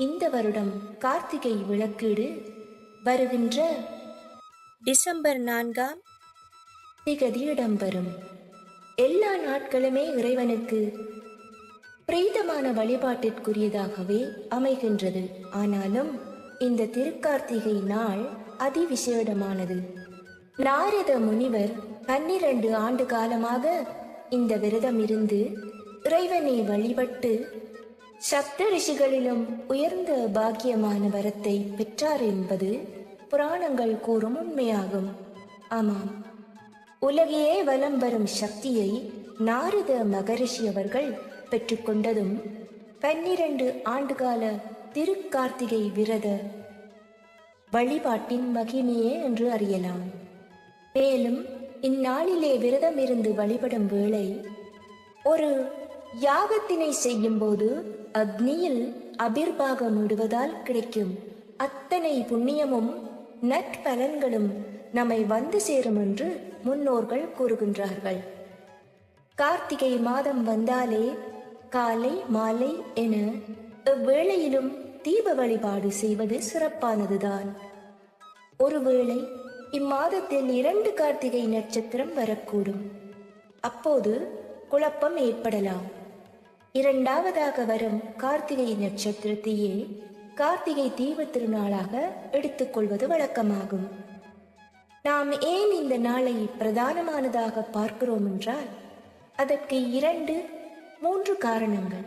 இந்த வருடம் கார்த்திகை விளக்கீடு வருகின்ற டிசம்பர் 4ஆம் திகதி இடம்பெறும். எல்லா நாட்களுமே இறைவனுக்கு பிரீதமான வழிபாட்டிற்குரியதாகவே அமைகின்றது. ஆனாலும் இந்த திருக்கார்த்திகை நாள் அதிவிசேடமானது. நாரத முனிவர் 12 ஆண்டு காலமாக இந்த விரதம் இருந்து இறைவனை வழிபட்டு சப்த ரிஷிகளிலும் உயர்ந்த பாக்கியமான வரத்தை பெற்றார் என்பது புராணங்கள் கூறும் உண்மையாகும். ஆமாம், உலகையே வலம் வரும் சக்தியை நாரத மகரிஷி அவர்கள் பெற்றுக்கொண்டதும் 12 ஆண்டுகால திருக்கார்த்திகை விரத வழிபாட்டின் மகிமையே என்று அறியலாம். மேலும் இந்நாளிலே விரதம் இருந்து வழிபடும் வேளை ஒரு யாகத்தினை செய்யும் போது அக்னியில் அபிர்பாகம் இடுவதால் கிடைக்கும் அத்தனை புண்ணியமும் நற்பலன்களும் நம்மை வந்து சேரும் என்று முன்னோர்கள் கூறுகின்றார்கள். கார்த்திகை மாதம் வந்தாலே காலை மாலை என எவ்வேளையிலும் தீப வழிபாடு செய்வது சிறப்பானதுதான். ஒருவேளை இம்மாதத்தில் 2 கார்த்திகை நட்சத்திரம் வரக்கூடும். அப்போது குழப்பம் ஏற்படலாம். 2வது வரும் கார்த்திகை நட்சத்திரத்தையே கார்த்திகை தீப திருநாளாக எடுத்துக்கொள்வது வழக்கமாகும். நாம் ஏன் இந்த நாளை பிரதானமானதாக பார்க்கிறோம் என்றால் அதற்கு 2-3 காரணங்கள்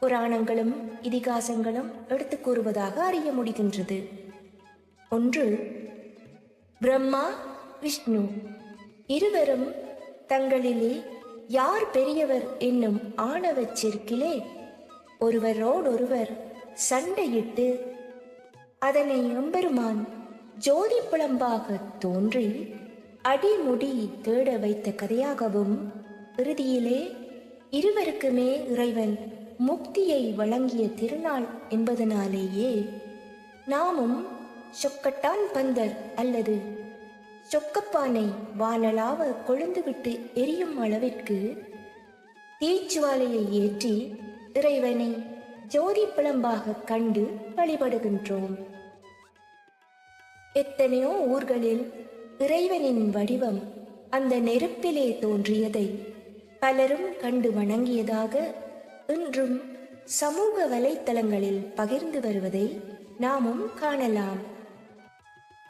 புராணங்களும் இதிகாசங்களும் எடுத்து கூறுவதாக அறிய முடிகின்றது. ஒன்று, பிரம்மா விஷ்ணு இருவரும் தங்களிலே யார் பெரியவர் என்னும் ஆணவச் செருக்கிலே ஒருவரோடொருவர் சண்டையிட்டு அதனை எம்பெருமான் ஜோதி புலம்பாக தோன்றி அடிமுடி தேட வைத்த கதையாகவும் இறுதியிலே இருவருக்குமே இறைவன் முக்தியை வழங்கிய திருநாள் என்பதனாலேயே நாமும் சொக்கட்டான் பந்தர் அல்லது சொக்கப்பானை வானலாவ கொழுந்துவிட்டு எரியும் அளவிற்கு தீச்சுவாலையை ஏற்றி இறைவனை ஜோதி பிளம்பாக கண்டு வழிபடுகின்றோம். எத்தனையோ ஊர்களில் இறைவனின் வடிவம் அந்த நெருப்பிலே தோன்றியதை பலரும் கண்டு வணங்கியதாக இன்றும் சமூக வலைத்தளங்களில் பகிர்ந்து வருவதை நாமும் காணலாம்.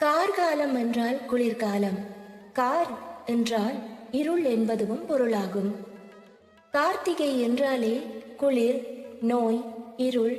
கார்காலம் என்றால் குளிர்காலம், கார் என்றால் இருள் என்பதும் பொருளாகும். கார்த்திகை என்றாலே குளிர், நோய், இருள்